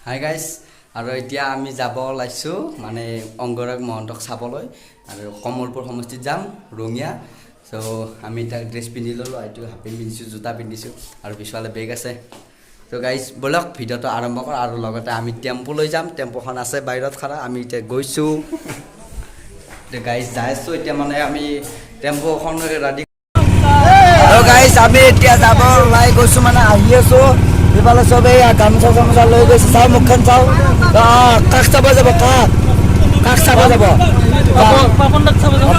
Hi guys আৰু এতিয়া আমি যাব ওলাইছোঁ মানে অংগৰাগ মহন্তক চাবলৈ আৰু কমলপুৰ সমষ্টিত যাম ৰঙিয়া চ' আমি এতিয়া ড্ৰেছ পিন্ধি ল'লোঁ এইটো হাফ পেণ্ট পিন্ধিছোঁ জোতা পিন্ধিছোঁ আৰু পিছফালে বেগ আছে চ' গাইজ ব'লক ভিডিঅ'টো আৰম্ভ কৰোঁ আৰু লগতে আমি টেম্পু লৈ যাম টেম্পুখন আছে বাহিৰত খাৰা আমি এতিয়া গৈছোঁ এতিয়া গাইজ যাই আছোঁ এতিয়া মানে আমি টেম্পুখন ৰেডি আৰু গাইজ আমি এতিয়া যাব ওলাই গৈছোঁ মানে আহি আছোঁ এইফালে চবেই গামোচা চামোচা লৈ গৈছে চাওঁ মুখখন চাওঁ কাক চাব যাব কাক চাব যাব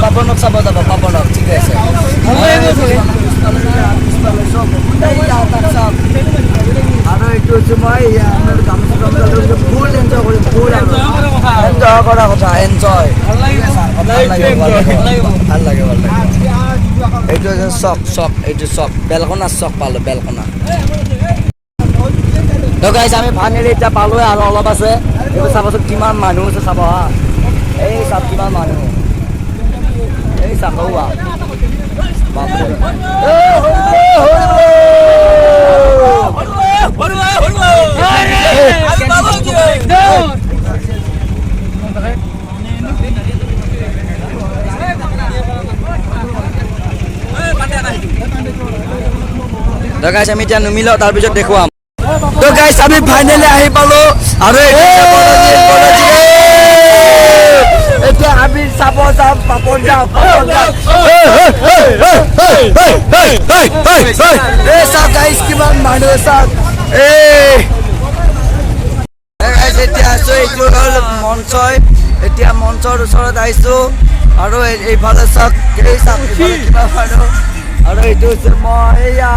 পাপনক চাব যাব পাপনক ঠিক আছে আৰু এইটো হৈছে মই গামোচা চামোচা লৈ গৈছোঁ ফুল এনজয় কৰিম ফুল এনজয় কৰা কথা এনজয় ভাল লাগে এইটো হৈছে চক এইটো চক বেলকনা চক পালোঁ বেলকনা তো গাইজ আমি ফাইনেলি এতিয়া পালোঁ আৰু অলপ আছে এইটো চাবচোন কিমান মানুহ আছে চাব হা এই চাব কিমান মানুহ এই চাব তো গাইজ আমি এতিয়া নুমিলোঁ তাৰপিছত দেখুৱাম তো গাইজ আমি ফাইনেলি আহি পালোঁ আৰু এতিয়া আমি চাব যাম পাপন যাম এই চাওক গাইজ কিমান মানুহ চাওক এতিয়া আছোঁ এইটো হ'ল মঞ্চই এতিয়া মঞ্চৰ ওচৰত আহিছোঁ আৰু এইফালে চাওক এই চাওক কিমান মানুহ আৰু এইটো হৈছে মই এয়া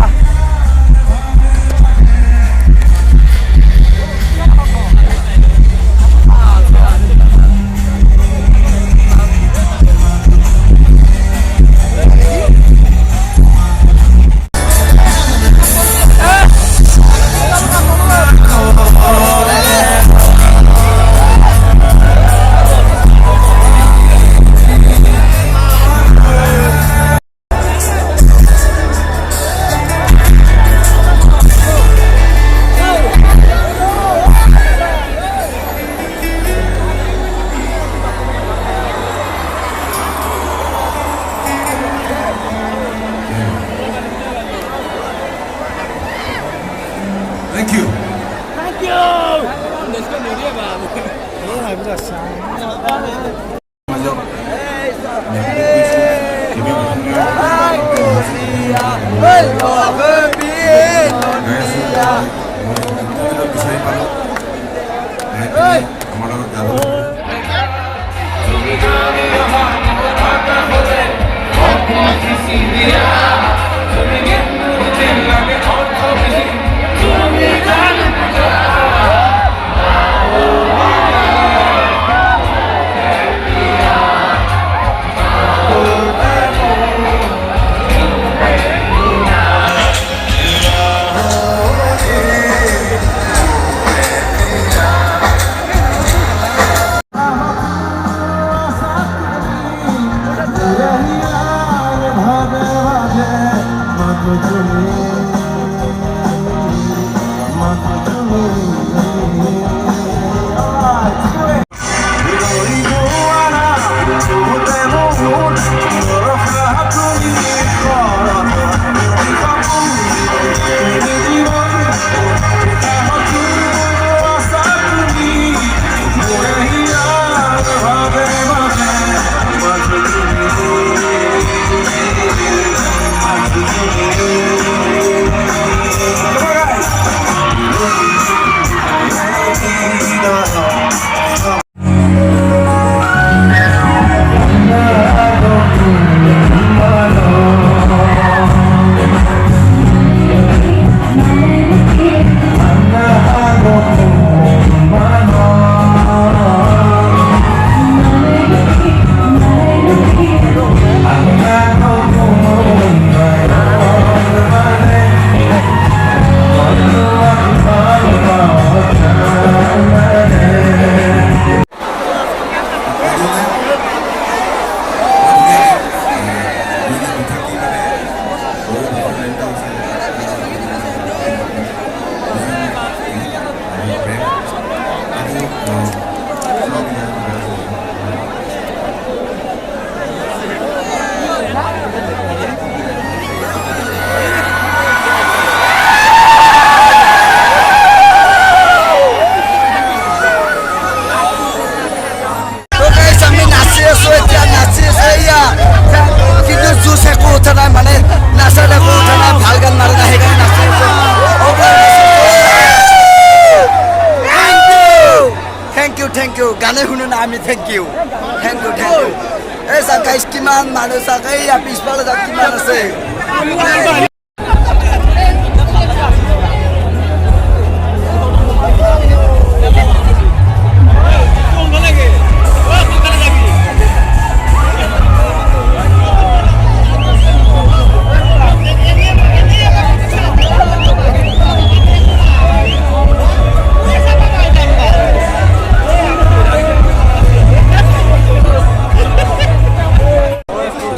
Thank you. Thank you. গানে শুনো না আমি থেংক ইউ এই চাওক গাইছ কিমান মানুহ চাওক এইয়া পিছফালে চাওক কিমান আছে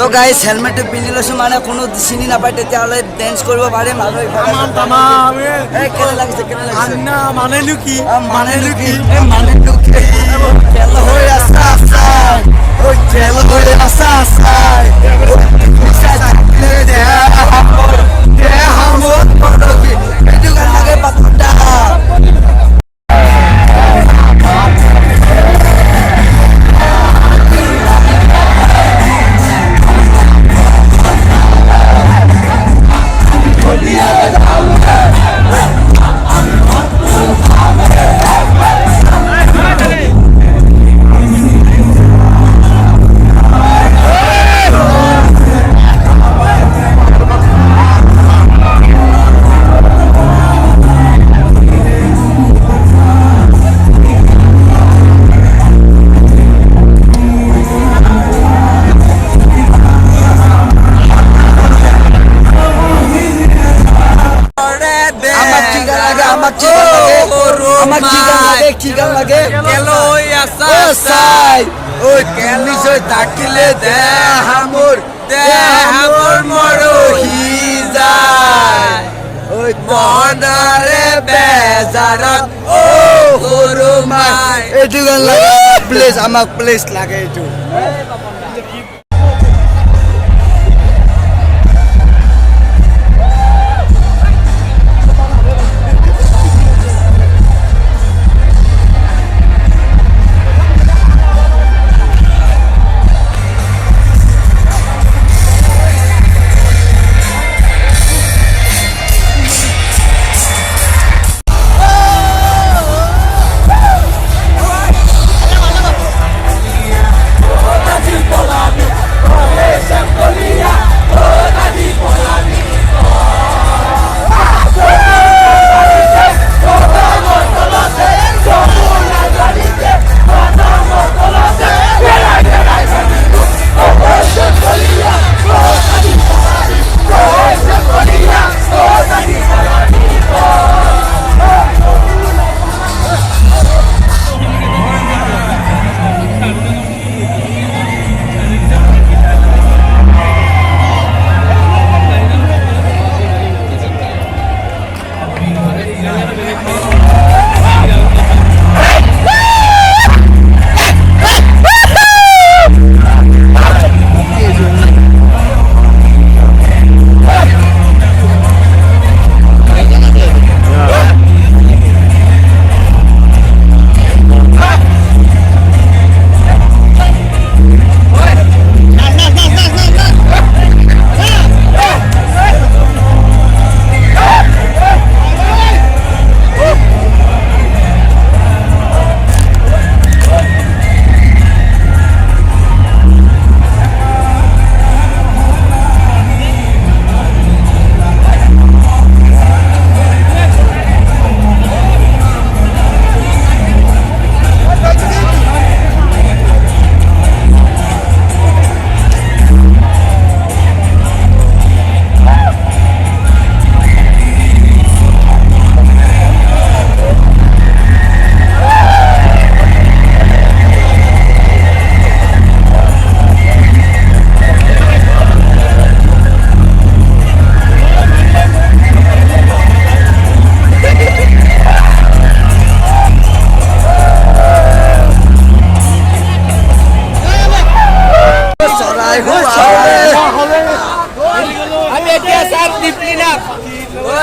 তো গাইছ হেলমেটটো পিন্ধি লৈছোঁ মানে কোনো চিনি নাপায় তেতিয়াহ'লে ডেন্স কৰিব পাৰিম আৰু কেনে লাগিছে মানেলো কি মানেলো কি খেল হৈ আছা খেল হৈ আছা এইটো গান লাগে পাত্তা কি গান লাগে থাকিলে দেহামোৰ মৰহি যায় মনৰে বেজাৰত সৰু মাই এইটো গান লাগে প্লেচ আমাক প্লেচ লাগে এইটো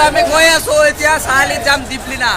আমি গৈ আছো এতিয়া চাৰিআলিত যাম দীপলিনা